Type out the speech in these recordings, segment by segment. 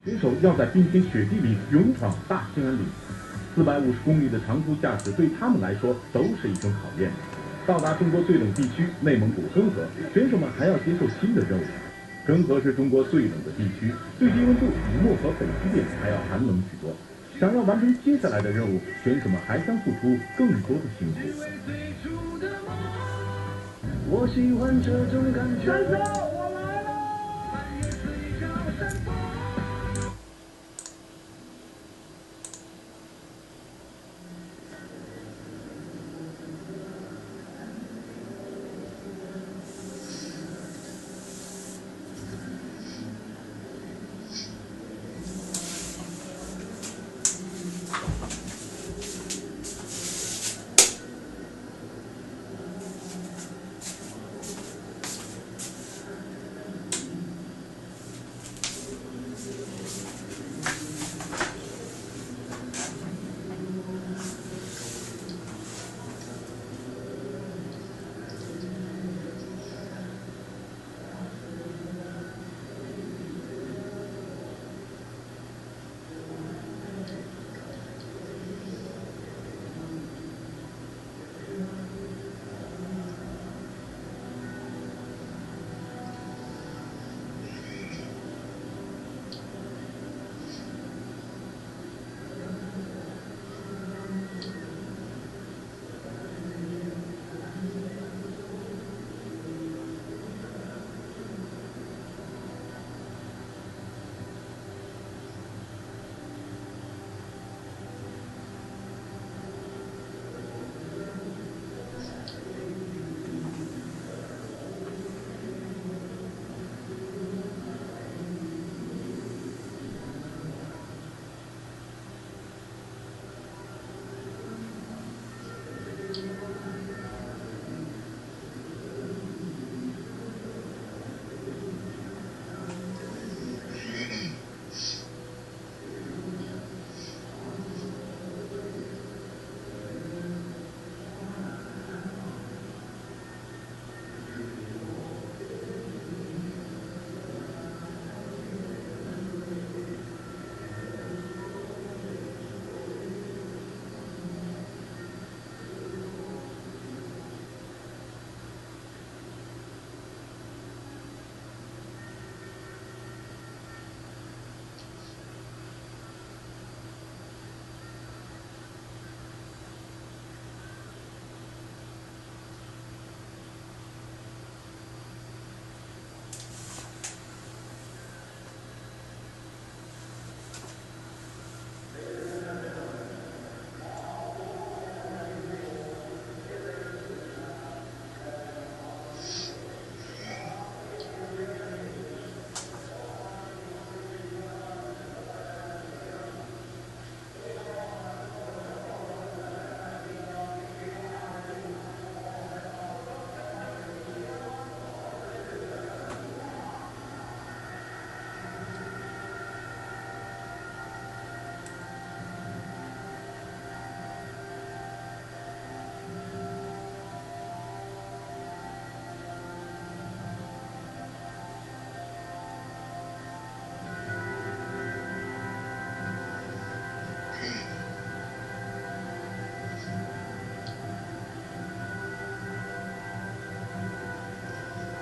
选手要在冰天雪地里勇闯大兴安岭，450公里的长途驾驶对他们来说都是一种考验。到达中国最冷地区内蒙古根河，选手们还要接受新的任务。根河是中国最冷的地区，最低温度比漠河北极点还要寒冷许多。想要完成接下来的任务，选手们还将付出更多的辛苦。我喜欢这种感觉。我来了。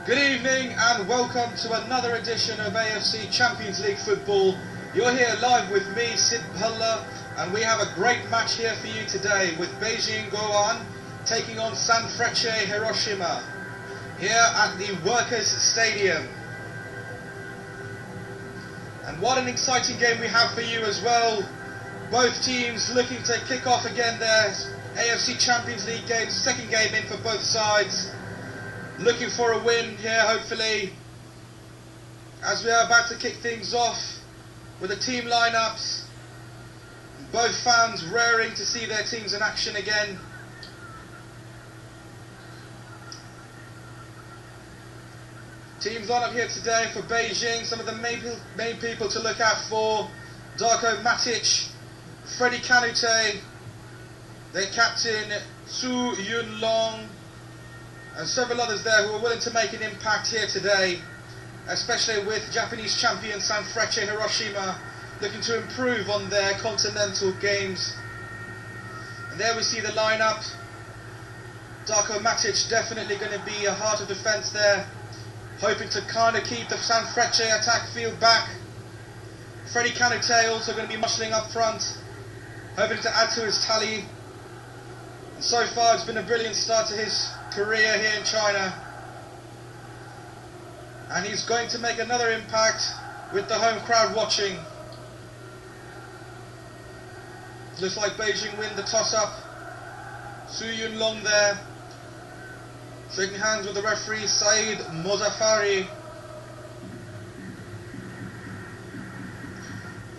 Good evening and welcome to another edition of AFC Champions League football. You're here live with me, Sid Pulla, and we have a great match here for you today with Beijing Goan taking on Sanfrecce Hiroshima here at the Workers' Stadium. And what an exciting game we have for you as well. Both teams looking to kick off again their AFC Champions League game, second game in for both sides. Looking for a win here, hopefully, as we are about to kick things off with the team lineups. Both fans raring to see their teams in action again. Teams on up here today for Beijing. Some of the main people to look out for: Darko Matic, Freddie Kanute, their captain Su Yunlong, and several others there who are willing to make an impact here today, especially with Japanese champion Sanfrecce Hiroshima looking to improve on their continental games. And there we see the lineup. Darko Matic definitely going to be a heart of defence there, hoping to kind of keep the Sanfrecce attack field back. Freddie Canute also going to be muscling up front, hoping to add to his tally. And so far it's been a brilliant start to his career here in China. And he's going to make another impact with the home crowd watching. Looks like Beijing win the toss-up. Su Yun Long there, shaking hands with the referee Saeed Mozaffari.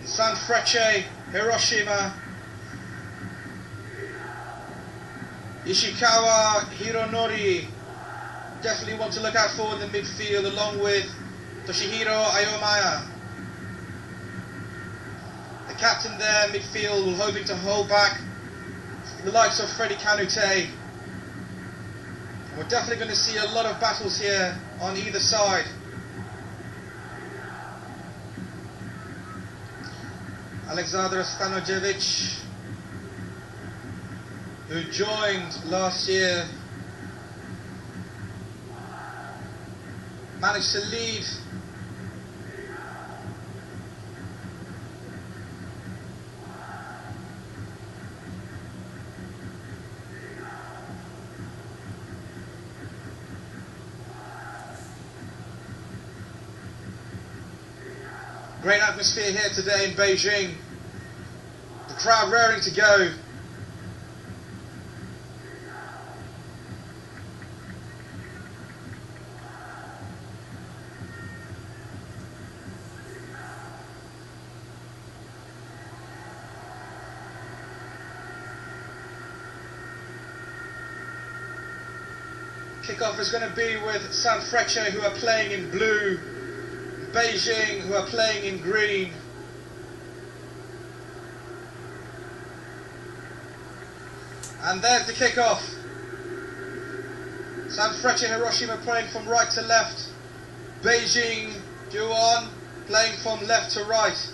Sanfrecce, Hiroshima, Ishikawa, Hironori definitely want to look out for in the midfield, along with Toshihiro Ayomaya. The captain there, midfield, hoping to hold back the likes of Freddie Canute. We're definitely going to see a lot of battles here on either side. Alexander Stanojevic, who joined last year, managed to lead great atmosphere here today in Beijing. The crowd raring to go. Kickoff is going to be with Sanfrecce, who are playing in blue, Beijing, who are playing in green. And there's the kickoff. Sanfrecce Hiroshima playing from right to left. Beijing, Juan, playing from left to right.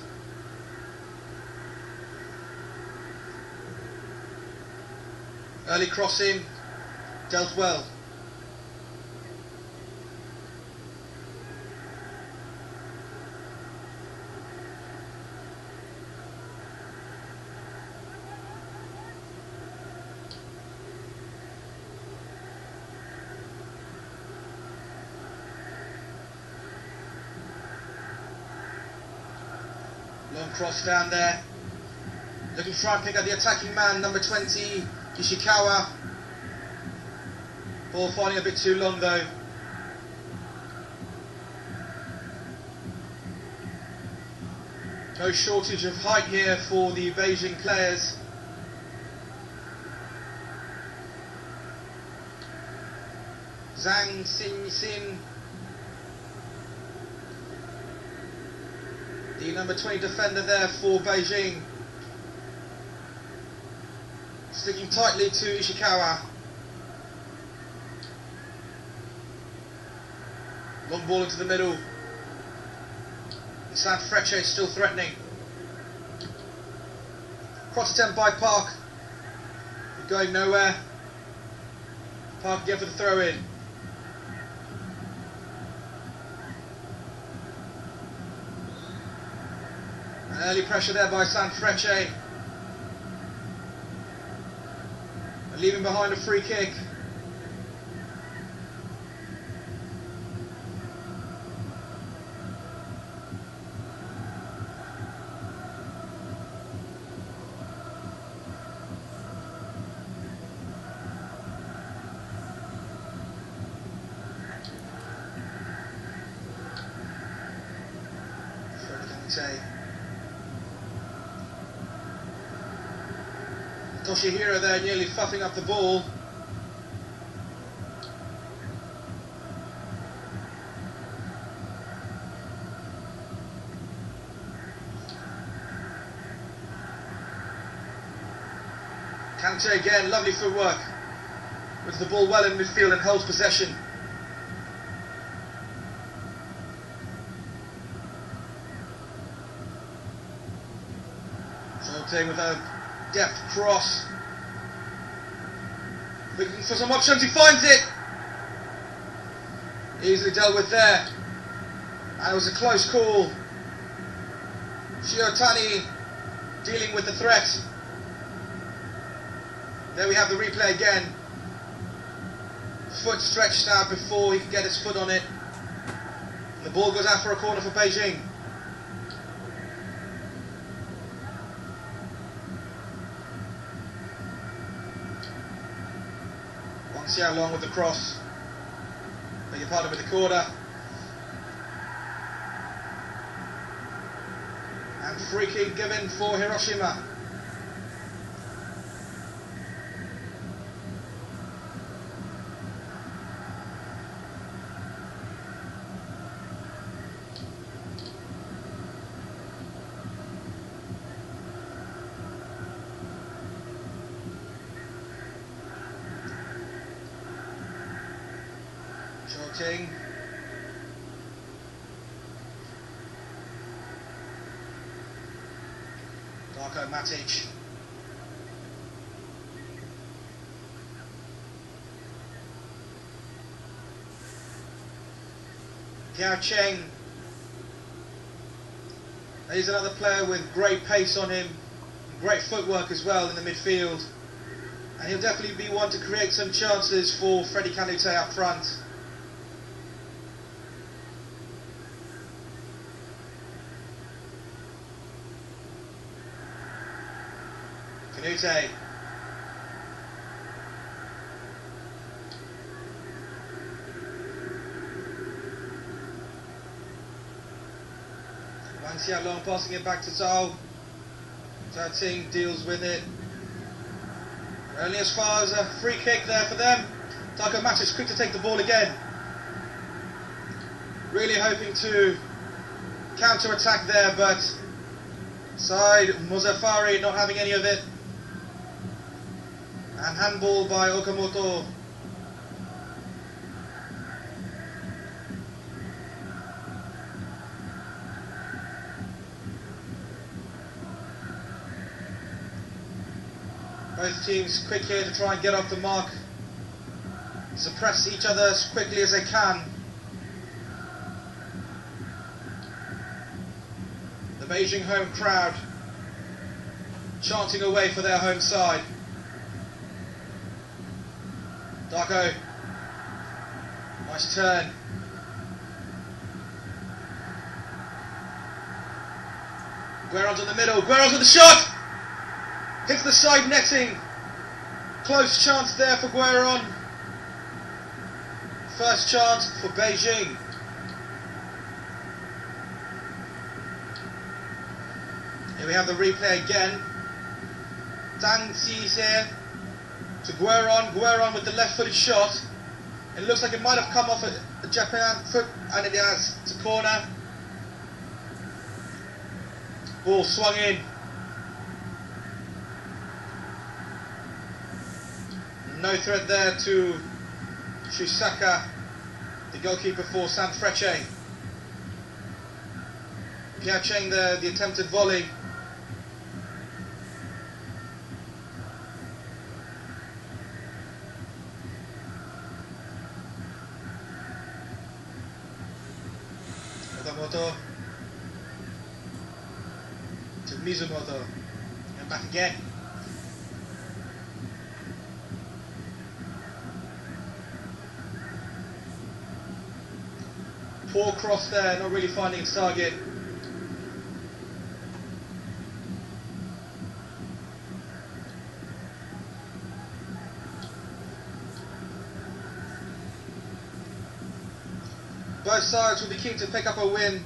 Early crossing, dealt well. Long cross down there. Looking to try and pick up the attacking man, number 20, Ishikawa. Ball finding a bit too long though. No shortage of height here for the Beijing players. Zhang Xin, the number 20 defender there for Beijing, sticking tightly to Ishikawa. Long ball into the middle. Sanfrecce still threatening. Cross attempt by Park, going nowhere. Park again for the throw in. Early pressure there by Sanfrecce, and leaving behind a free kick. Toshihiro there nearly fuffing up the ball. Kante again, lovely footwork. Puts the ball well in midfield and holds possession. Shorting with a depth cross. Looking for some options, he finds it! Easily dealt with there. And it was a close call. Shiotani dealing with the threat. There we have the replay again. Foot stretched out before he could get his foot on it. And the ball goes out for a corner for Beijing. Wang Xiaolong with the cross. Beg your pardon, with the corner. And free kick given for Hiroshima. Shorting. Darko Matic. Piao Cheng. He's another player with great pace on him, great footwork as well in the midfield, and he'll definitely be one to create some chances for Freddie Kanute up front. Kanute. Wang Xiaolong passing it back to Zhao. Zhao Ting deals with it. Only as far as a free kick there for them. Darko Matic quick to take the ball again. Really hoping to counter-attack there, but side Muzaffari not having any of it. And handball by Okamoto. Both teams quick here to try and get off the mark, suppress each other as quickly as they can. The Beijing home crowd chanting away for their home side. Darko, nice turn. Gueron's on the middle, Gueron's with the shot! Hits the side netting. Close chance there for Gueron. First chance for Beijing. Here we have the replay again. Zhang Xise to Gueron. Gueron with the left-footed shot. It looks like it might have come off a Japan foot, and it has. It's a corner. Ball swung in. No threat there to Shusaka, the goalkeeper for Sanfrecce. Piao Cheng there, the attempted volley. Okamoto to Mizumoto. And back again. Poor cross there, not really finding its target. Both sides will be keen to pick up a win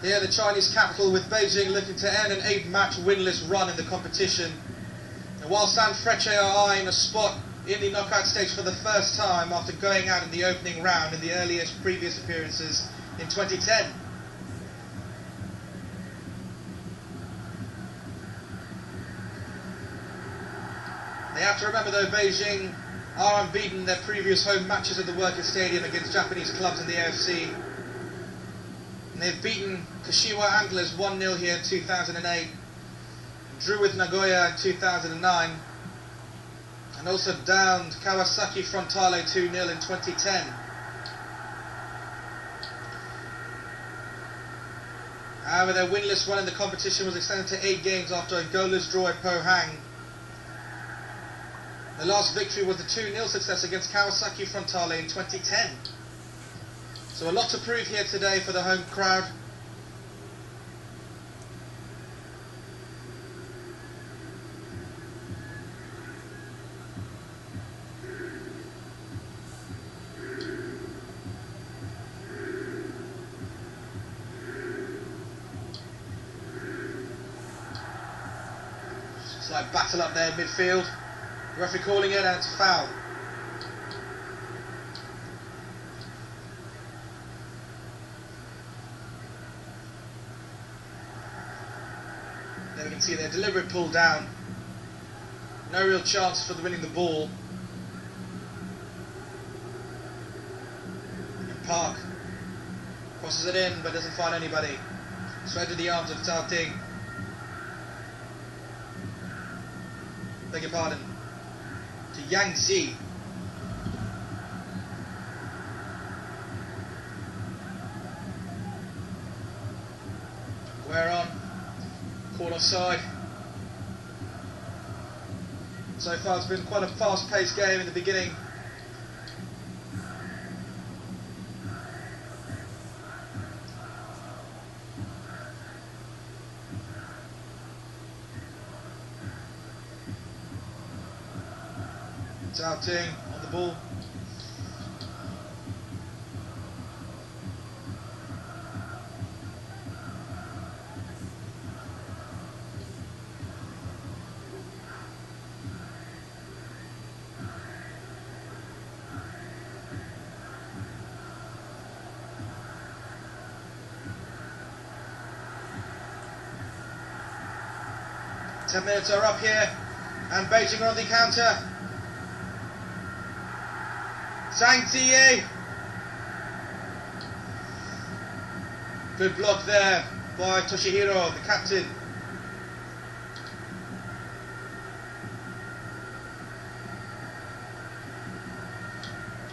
here in the Chinese capital, with Beijing looking to end an 8-match winless run in the competition. And while Sanfrecce are eyeing a spot in the knockout stage for the first time after going out in the opening round in the earliest previous appearances in 2010. They have to remember though, Beijing are unbeaten in their previous home matches at the Workers' Stadium against Japanese clubs in the AFC. And they've beaten Kashiwa Antlers 1-0 here in 2008. drew with Nagoya in 2009, and also downed Kawasaki Frontale 2-0 in 2010. However, their winless run in the competition was extended to 8 games after a goalless draw at Pohang. The last victory was the 2-0 success against Kawasaki Frontale in 2010. So a lot to prove here today for the home crowd. Slight battle up there in midfield. The referee calling it, and it's a foul. There we can see their deliberate pull down. No real chance for winning the ball. And Park crosses it in but doesn't find anybody. Straight to the arms of Tao Ting. Beg your pardon. To Yang Zi. We're on. Call offside. So far it's been quite a fast-paced game in the beginning. Tao Ting on the ball. Ten minutes are up here, and Beijing are on the counter. Zhang Ziyi. Good block there by Toshihiro, the captain.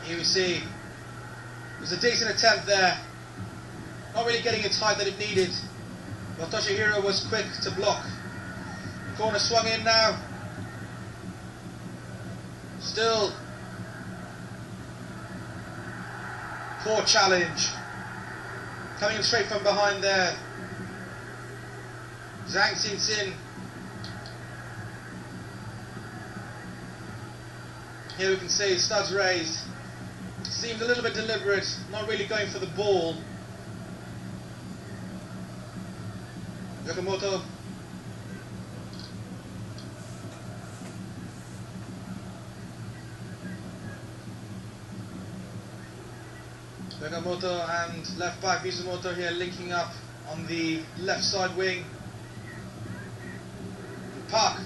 Here we see it was a decent attempt there. Not really getting its height that it needed, but Toshihiro was quick to block. The corner swung in now. Still poor challenge. Coming in straight from behind there. Zhang Xinxin. Here we can see studs raised. Seemed a little bit deliberate, not really going for the ball. Yakamoto. Yakamoto and left back Mizumoto here linking up on the left side wing. Park.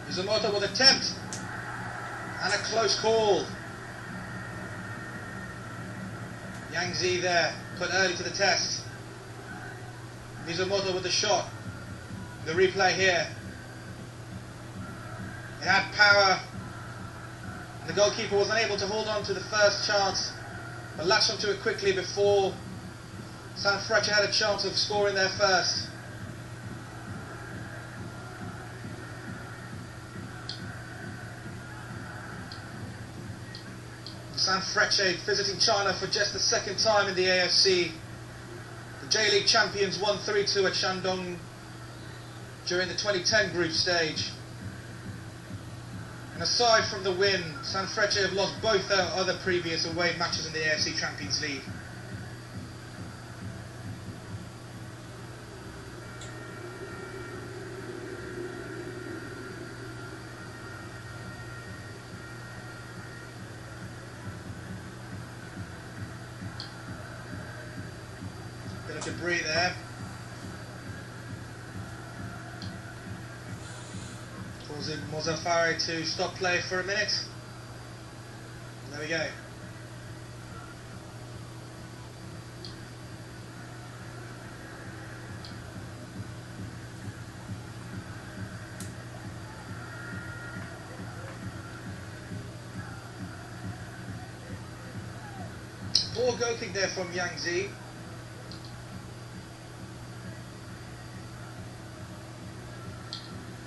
Mizumoto with attempt and a close call. Yang Zi there, put early to the test. Mizumoto with the shot. The replay here. It had power, and the goalkeeper was unable to hold on to the first chance, but latched onto it quickly before Sanfrecce had a chance of scoring there first. Sanfrecce visiting China for just the second time in the AFC. The J-League champions won 3-2 at Shandong during the 2010 group stage. And aside from the win, Sanfrecce have lost both their other previous away matches in the AFC Champions League. Bit of debris there. Causing Mozaffari to stop play for a minute. There we go. Poor goal kick there from Yang Zi.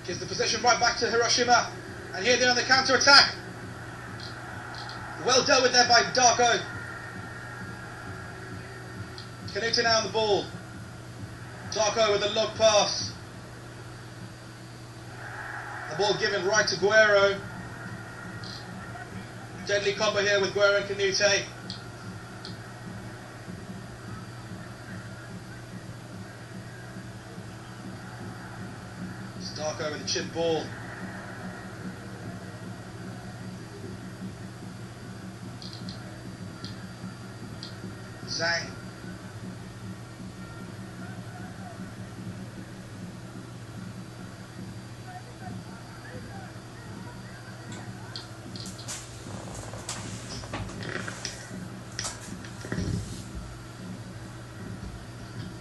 Gives the possession right back to Hiroshima. And here they're on the counter-attack. Well dealt with there by Darko. Kanute now on the ball. Darko with a long pass. The ball given right to Guerrero. Deadly combo here with Guerrero and Kanute. Darko with a chip ball. Zhang.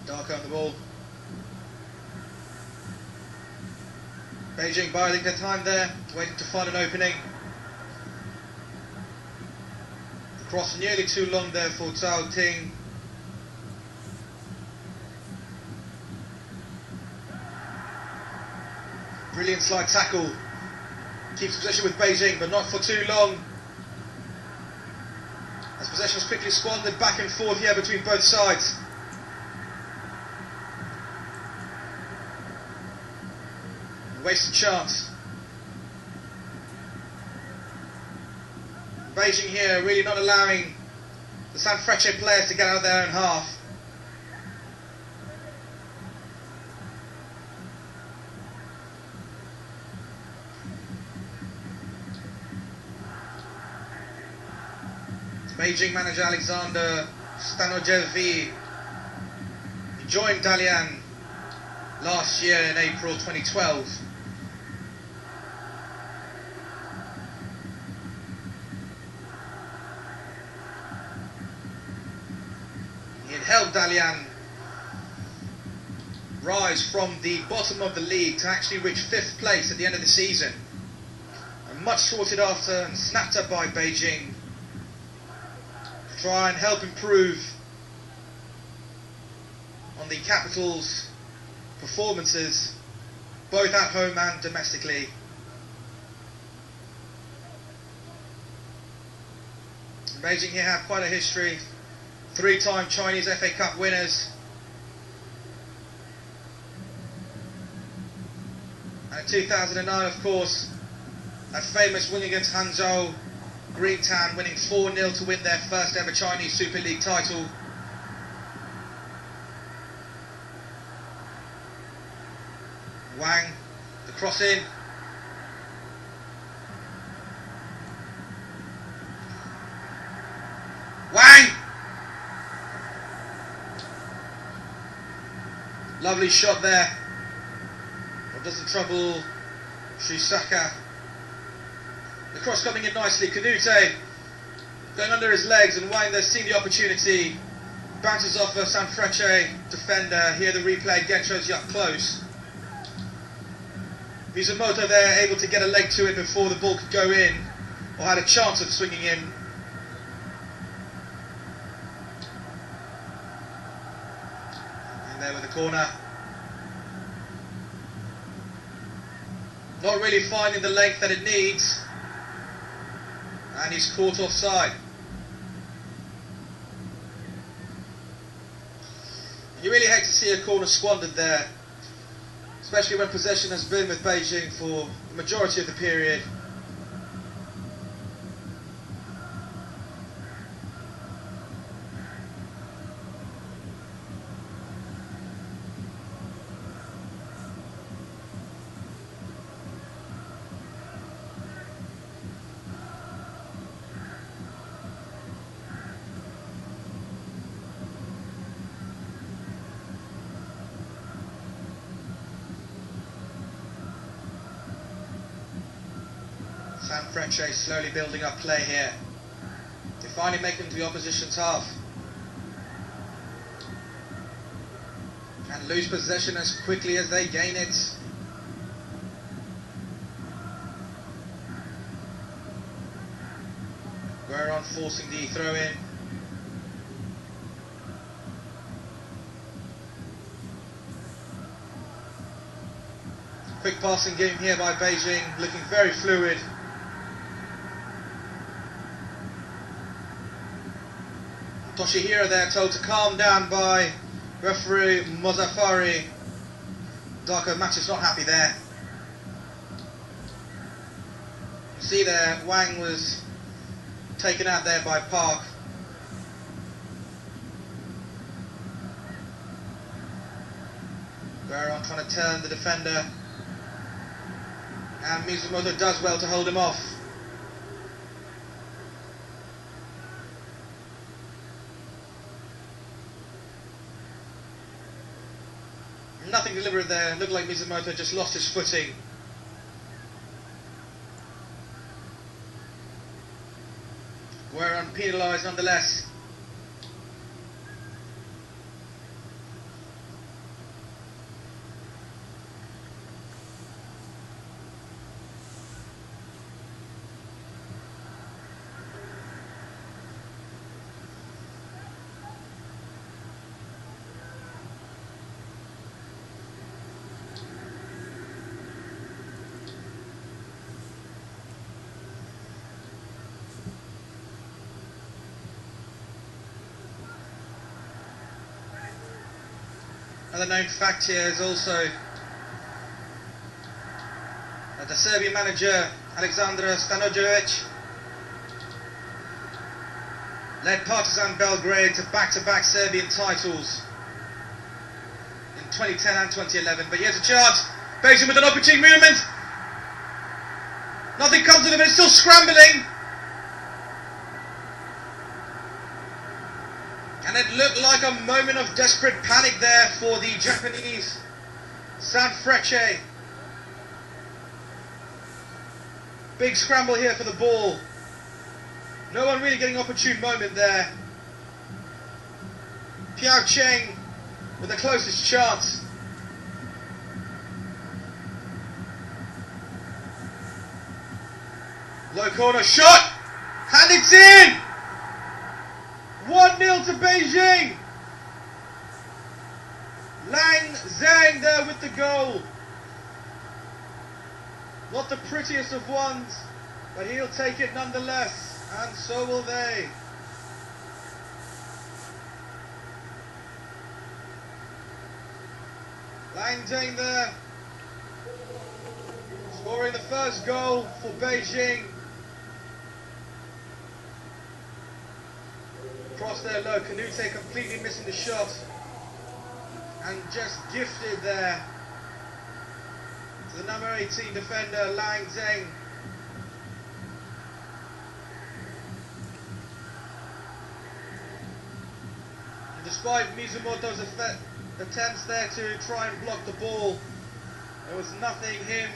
Darko on the ball. Beijing biding their time there, waiting to find an opening. The cross nearly too long there for Cao Ting. Brilliant slide tackle. Keeps possession with Beijing, but not for too long. As possession was quickly squandered back and forth here between both sides. Wasted chance. Beijing here really not allowing the Sanfrecce players to get out of their own half. Beijing manager Alexander Stanojevi, he joined Dalian last year in April 2012. He had helped Dalian rise from the bottom of the league to actually reach 5th place at the end of the season. And much sought after and snapped up by Beijing to try and help improve on the capital's performances, both at home and domestically. Beijing here have quite a history. 3-time Chinese FA Cup winners. And in 2009, of course, that famous win against Hangzhou, Green Tan winning 4-0 to win their first ever Chinese Super League title. Wang, the cross in. Wang! Lovely shot there. But doesn't trouble Shisaka. The cross coming in nicely. Kanute going under his legs, and Wang there seeing the opportunity. Bounces off a Sanfrecce defender. Here the replay again shows you up close. Mizumoto there able to get a leg to it before the ball could go in, or had a chance of swinging in. And there with the corner. Not really finding the length that it needs. And he's caught offside. You really hate to see a corner squandered there, especially when possession has been with Beijing for the majority of the period. Sanfrecce slowly building up play here. They finally make them to the opposition's half. And lose possession as quickly as they gain it. Guerrero forcing the throw in. Quick passing game here by Beijing, looking very fluid. Toshihiro there told to calm down by referee Mozaffari. Darko Match's not happy there. You see there, Wang was taken out there by Park. Guerron trying to turn the defender. And Mizumoto does well to hold him off. Nothing deliberate there. Looked like Mizumoto just lost his footing. Guerron penalised nonetheless. Another known fact here is also that the Serbian manager Aleksandar Stanojevic led Partizan Belgrade to back-to-back Serbian titles in 2010 and 2011. But here's a chance. Beijing with an opportune movement. Nothing comes of it, but it's still scrambling. And it looked like a moment of desperate panic there for the Japanese. Sanfrecce. Big scramble here for the ball. No one really getting an opportune moment there. Piao Cheng with the closest chance. Low corner shot. And it's in! 1-0 to Beijing. Lang Zhang there with the goal. Not the prettiest of ones, but he'll take it nonetheless, and so will they. Lang Zhang there, scoring the first goal for Beijing. Cross there low, Canute completely missing the shot and just gifted there to the number 18 defender Lang Zheng. And despite Mizumoto's attempts there to try and block the ball, there was nothing him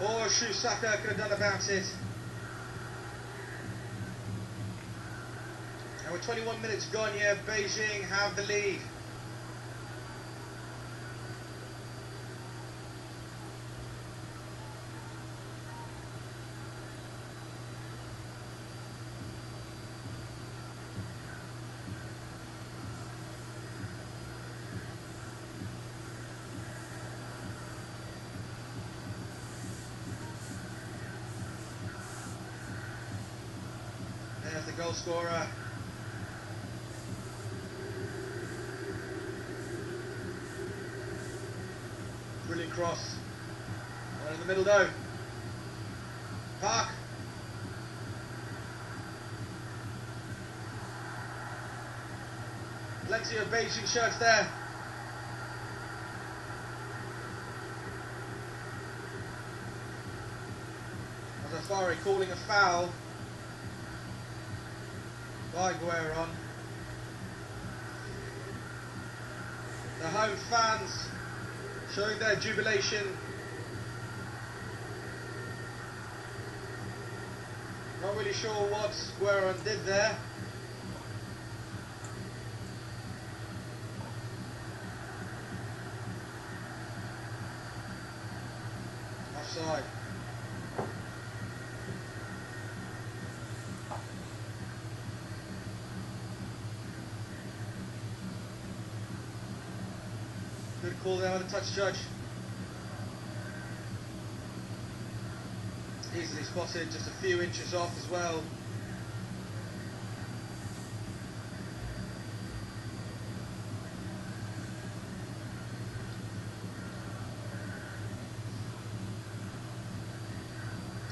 or Shusaka could have done about it. And with 21 minutes gone here, Beijing have the lead. There's the goal scorer. Brilliant cross. Right in the middle though. Park. Plenty of Beijing shirts there. Mozaffari calling a foul by Guerron. The home fans showing their jubilation. Not really sure what Guerron did there. Offside. Good call there by the touch judge. easily spotted, just a few inches off as well.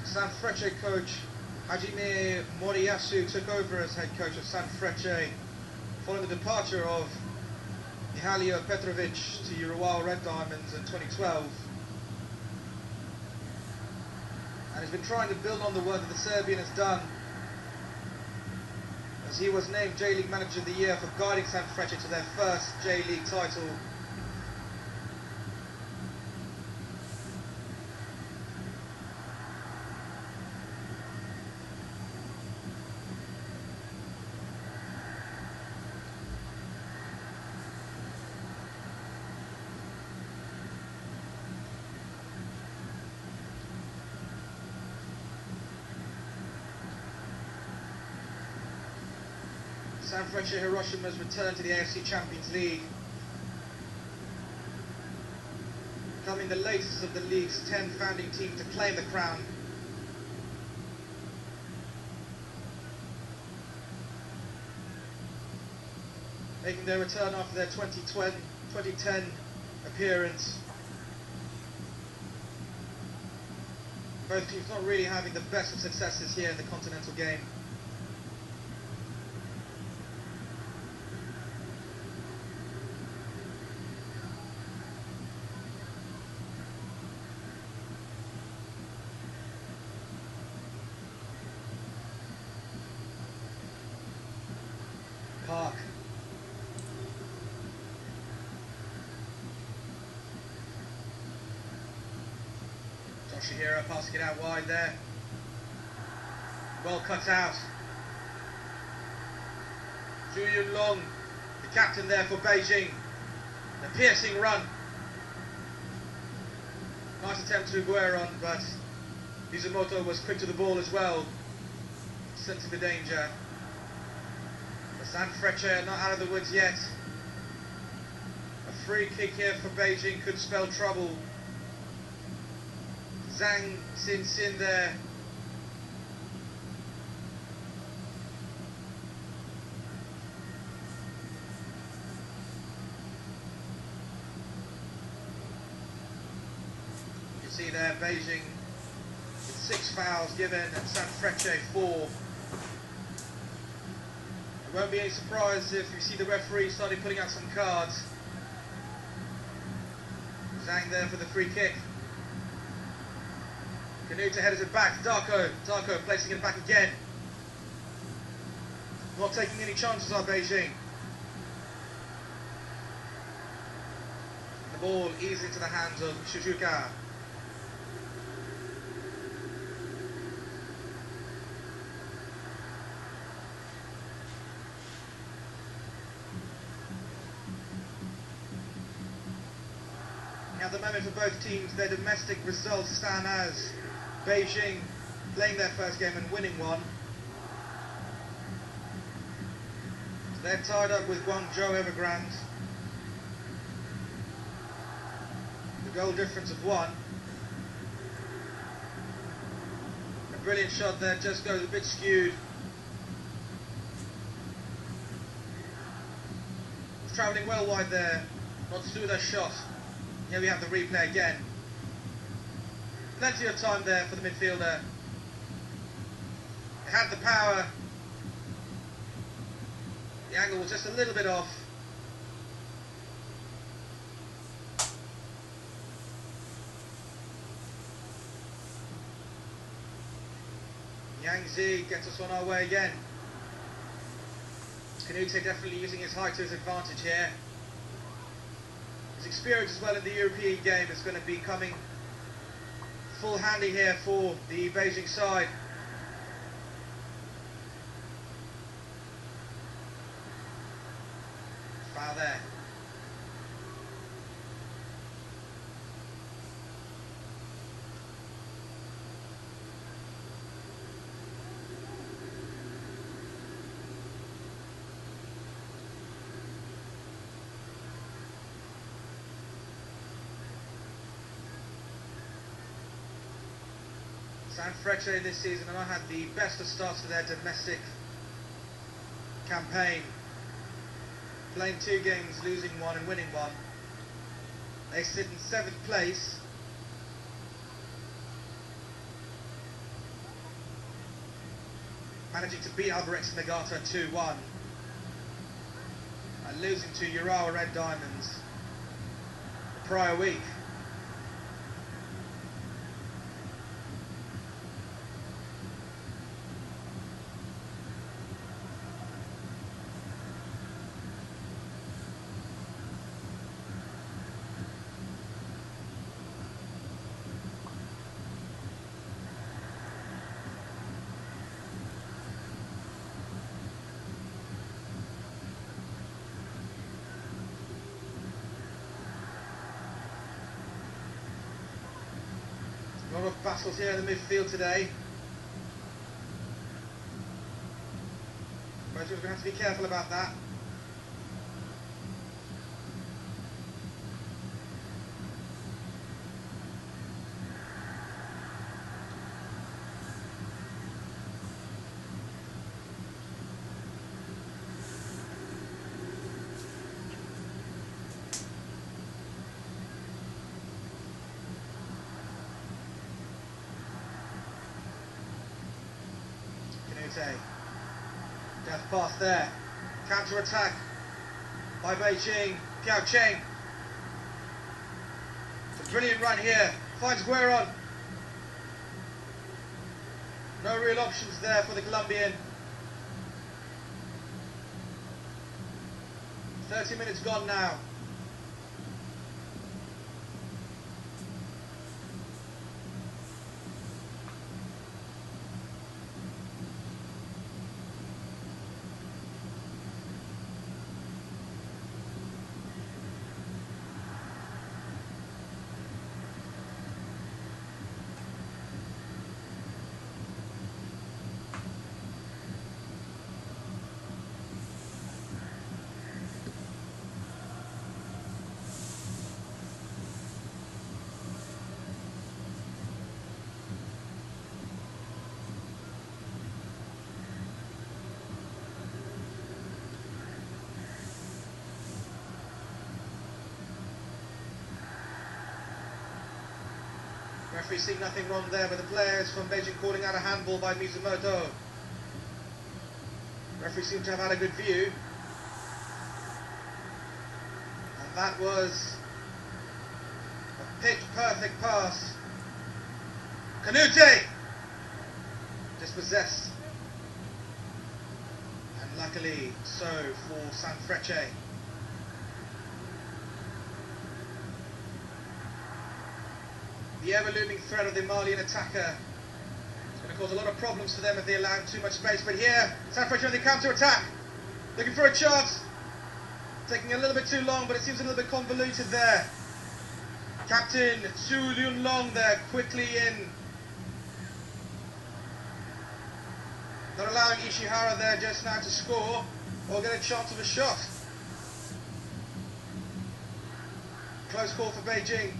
Sanfrecce coach Hajime Moriyasu took over as head coach of Sanfrecce following the departure of Mihailo Petrovic to Urawa Red Diamonds in 2012. And he's been trying to build on the work that the Serbian has done, as he was named J-League Manager of the Year for guiding Sanfrecce to their first J-League title. Sanfrecce Hiroshima has returned to the AFC Champions League, becoming the latest of the league's 10 founding teams to claim the crown. Making their return after their 2010 appearance. Both teams not really having the best of successes here in the continental game. Park. Toshihiro passing it out wide there. Well cut out. Zhu Yunlong, the captain there for Beijing. A piercing run. Nice attempt to Gueron, but Mizumoto was quick to the ball as well, sensing the danger. Sanfrecce not out of the woods yet. A free kick here for Beijing could spell trouble. Zhang Xin there. You see there Beijing with 6 fouls given and Sanfrecce 4. Won't be any surprise if you see the referee starting putting out some cards. Zhang there for the free kick. Canuta headers it back. Darko placing it back again. Not taking any chances are Beijing. The ball easy into the hands of Shizuka. At the moment for both teams, their domestic results stand as Beijing playing their first game and winning one. They're tied up with Guangzhou Evergrande. The goal difference of 1. A brilliant shot there, just goes a bit skewed. It's travelling well wide there, not to do their shot. Here we have the replay again. Plenty of time there for the midfielder. They had the power. The angle was just a little bit off. Yang Zi gets us on our way again. Canuta definitely using his height to his advantage here. His experience as well in the European game is going to be coming full handy here for the Beijing side. Foul there. Sanfrecce this season have not had the best of starts to their domestic campaign. Playing 2 games, losing 1 and winning 1. They sit in 7th place. Managing to beat Albirex Niigata 2-1. And losing to Urawa Red Diamonds the prior week. A lot of battles here in the midfield today. Both teams are going to have to be careful about that. Death pass there. Counter attack by Beijing. Piao Cheng. It's a brilliant run here. Finds Gueron. No real options there for the Colombian. 30 minutes gone now. Referee seeing nothing wrong there, but the players from Beijing calling out a handball by Mizumoto. Referee seemed to have had a good view. And that was a pitch perfect pass. Canute! Dispossessed. And luckily so for Sanfrecce. The ever-looming threat of the Malian attacker is going to cause a lot of problems for them if they allow too much space. But here, Sanfrecce on the counter-attack, looking for a chance. Taking a little bit too long, but it seems a little bit convoluted there. Captain Su Lun Long there, quickly in. Not allowing Ishihara there just now to score or get a chance of a shot. Close call for Beijing.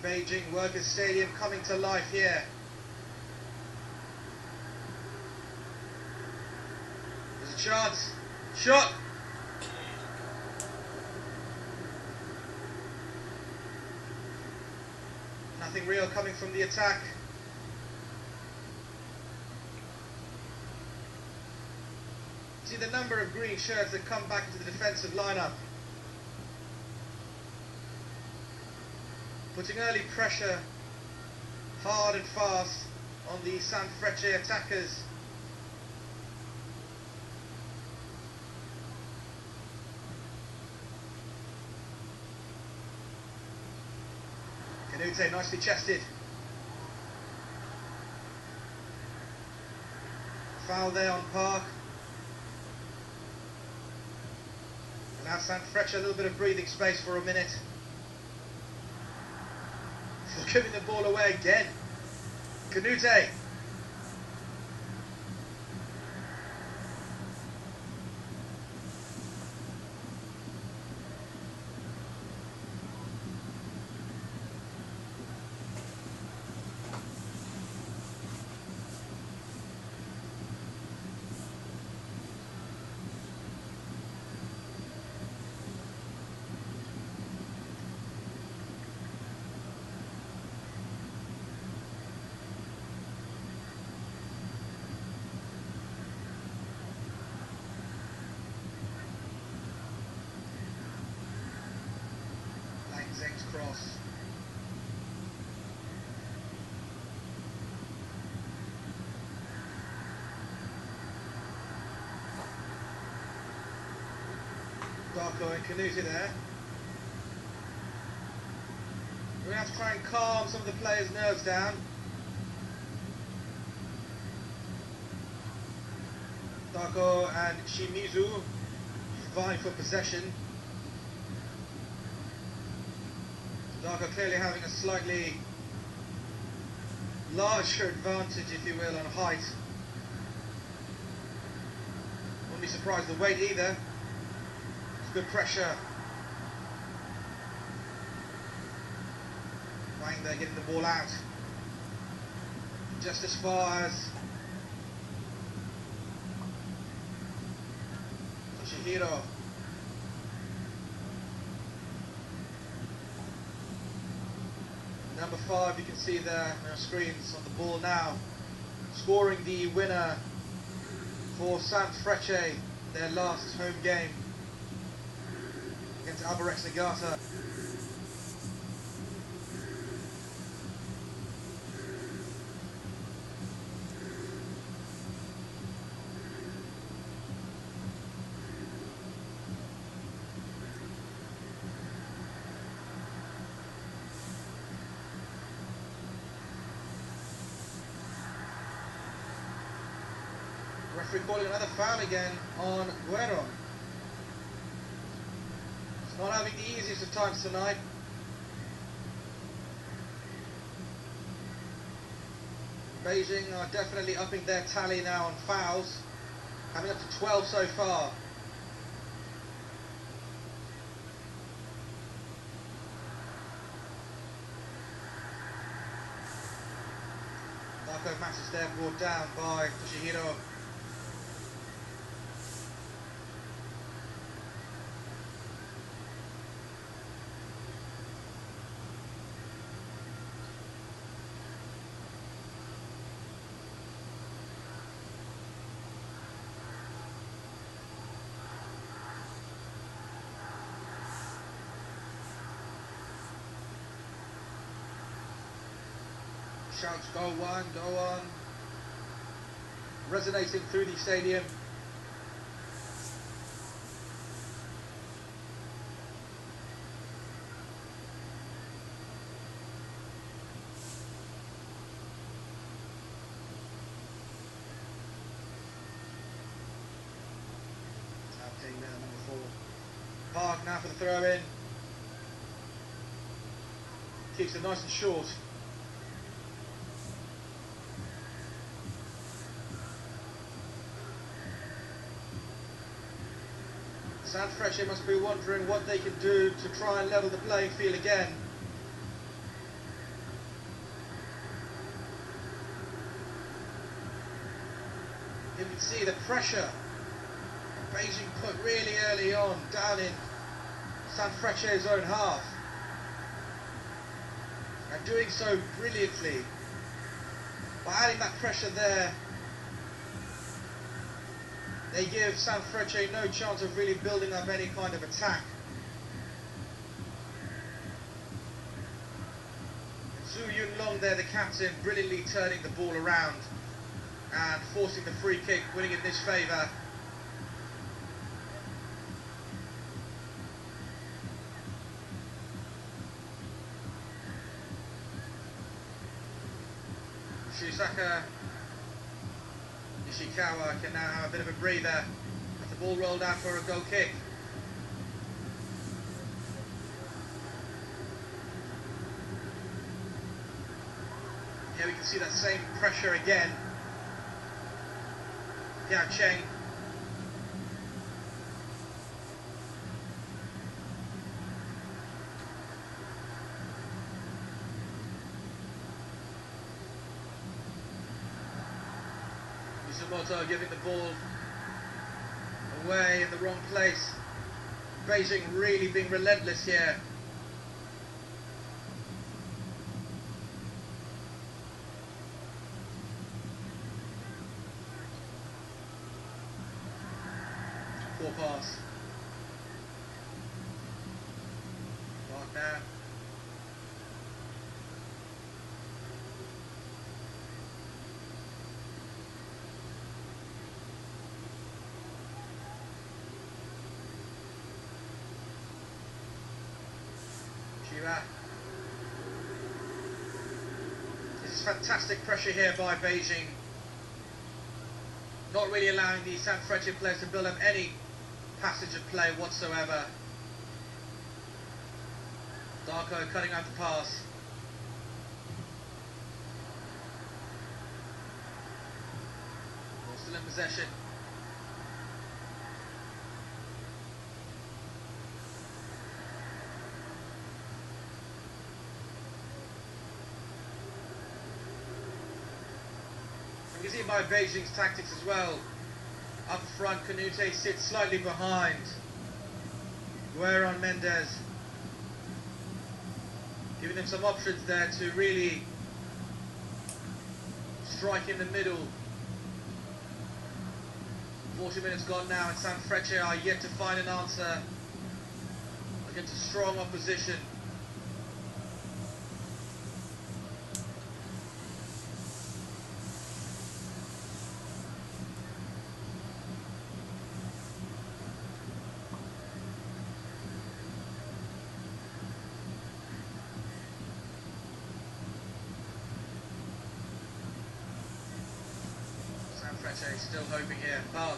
Beijing Workers' Stadium coming to life here. There's a chance. Shot! Nothing real coming from the attack. See the number of green shirts that come back into the defensive lineup. Putting early pressure hard and fast on the Sanfrecce attackers. Canute nicely chested. Foul there on Park. And now Sanfrecce a little bit of breathing space for a minute. for giving the ball away again. Canute. Cross. Darko and Canute there. We're going to have to try and calm some of the players' nerves down. Darko and Shimizu vying for possession. Darko clearly having a slightly larger advantage, if you will, on height. Wouldn't be surprised the weight either. It's good pressure. Wang there getting the ball out. Just as far as Toshihiro. Number 5, you can see there on our screens on the ball now, scoring the winner for San Frecce, their last home game against Albirex Niigata. Referee calling another foul again on Guerrero. He's not having the easiest of times tonight. Beijing are definitely upping their tally now on fouls, having up to 12 so far. Darko Mattis there brought down by Toshihiro. Shouts, go on, go on. Resonating through the stadium. Tapping now, number 4. Park now for the throw in. Keeps it nice and short. San Frecce must be wondering what they can do to try and level the playing field again. You can see the pressure Beijing put really early on down in San Frecce's own half, and doing so brilliantly. By adding that pressure there, they give San Frecce no chance of really building up any kind of attack. Zhu Yunlong there, the captain, brilliantly turning the ball around and forcing the free kick, winning in his favour. Shizaka Ishikawa can now have a bit of a breather. Have the ball rolled out for a goal kick. Here we can see that same pressure again. Yao Cheng. Mizumoto giving the ball away in the wrong place. Beijing really being relentless here. Poor pass. Mark now. This is fantastic pressure here by Beijing. Not really allowing the Sanfrecce players to build up any passage of play whatsoever. Darko cutting out the pass. Ball still in possession. You can see by Beijing's tactics as well. Up front, Canute sits slightly behind Guerron Mendes, giving them some options there to really strike in the middle. 40 minutes gone now, and Sanfrecce are yet to find an answer against a strong opposition. Sanfrecce still hoping here. Park.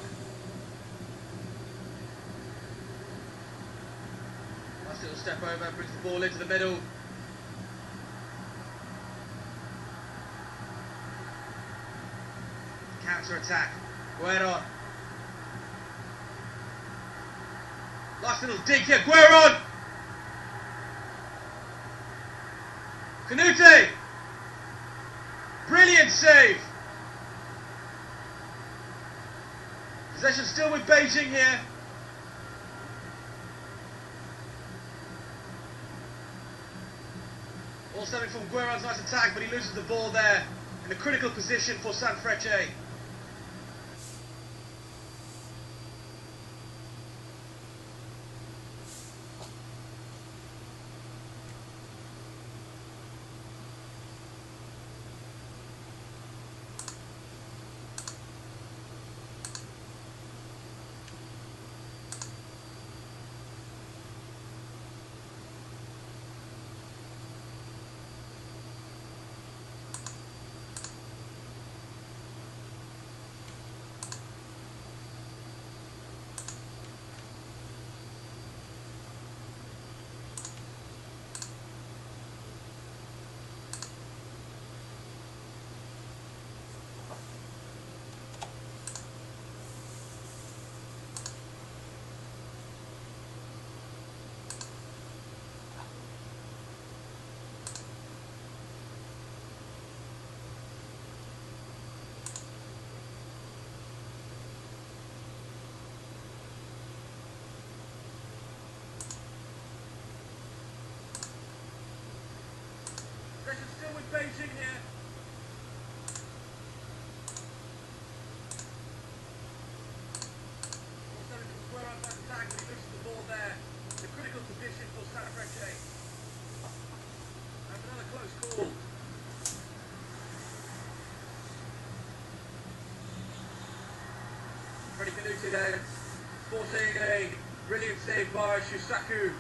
Nice little step over, brings the ball into the middle. Counter attack. Guerron. Nice little dig here. Guerron! Canute! Brilliant save! Possession still with Beijing here. Ball stemming from Guerron's nice attack, but he loses the ball there in a critical position for Sanfrecce. Still with Beijing here. Also Guerron's nice attack, but he loses the ball there. The critical position for Sanfrecce. And another close call. Freddie Canute there, forcing a brilliant save by Shusaku.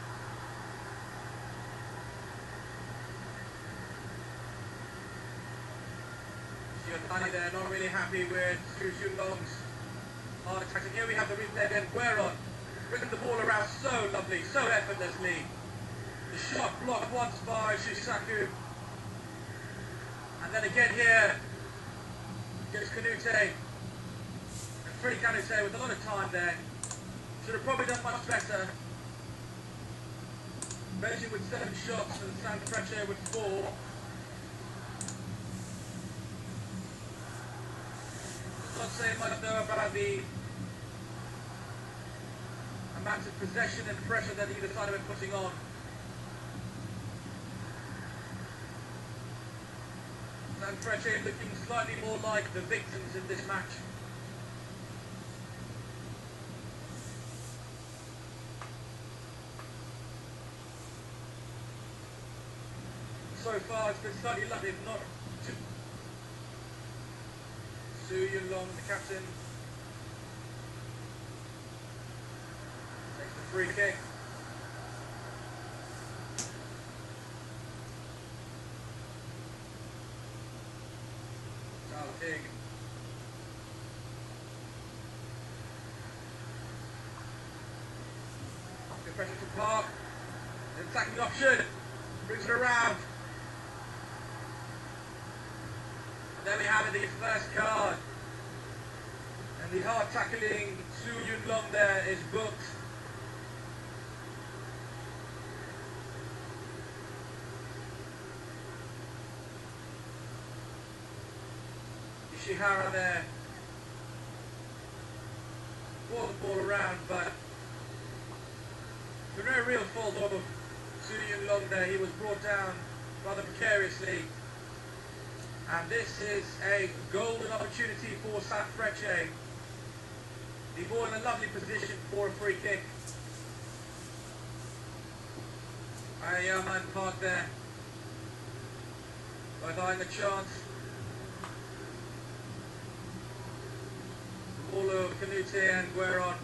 Giovanni there, not really happy with Xu Xiongdong's hard attack. And here we have the replay again. Guerron bringing the ball around so lovely, so effortlessly. The shot blocked once by Shusaku. And And then again here, gets Canute. And free Canute with a lot of time there. Should have probably done much better. Beijing with 7 shots and Sanfrecce with 4. Not saying much though about the amount of possession and pressure that either side have been putting on. Sanfrecce looking slightly more like the victims in this match. So far it's been slightly lucky, not too. Su Yunlong, the captain, takes the free kick. King. Good pressure from Park. The attacking option. Brings it around. And there we have it, the first card. And the hard tackling Su Yunlong there is booked. Ishihara there brought the ball around, but for no real fault of Su Yunlong there, he was brought down rather precariously. And this is a golden opportunity for Sanfrecce. The ball in a lovely position for a free kick. Ayama and Park there, both eyeing a chance. Paulo, Canute and Gueron.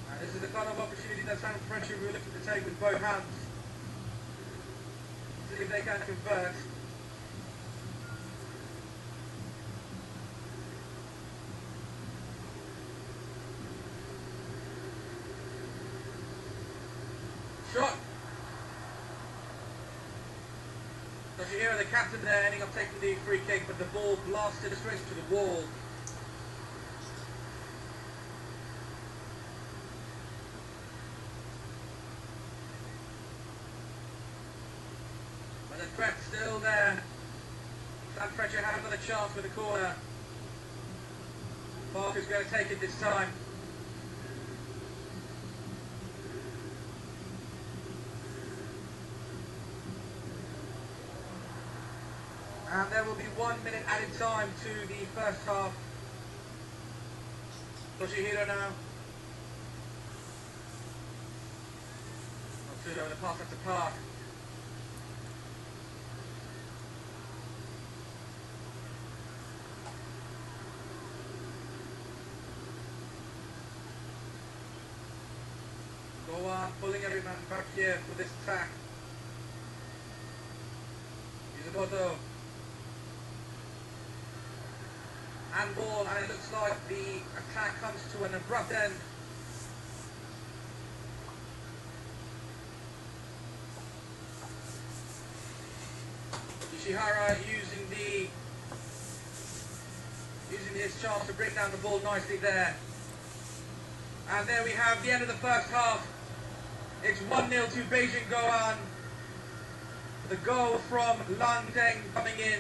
And this is the kind of opportunity that Sanfrecce will be looking to take with both hands. See if they can convert. Shot! Toshihiro, the captain there, ending up taking the free kick, but the ball blasted straight to the wall. But the threat's still there. Sanfrecce had another chance with the corner. Parker's going to take it this time. And there will be 1 minute added time to the first half. Toshihiro now. Matsuda with a pass up to Park. Go on, pulling every man back here for this attack. Izumoto. And ball, and it looks like the attack comes to an abrupt end. Ishihara using his chance to bring down the ball nicely there. And there we have the end of the first half. It's 1-0 to Beijing Goan. The goal from Lan Deng coming in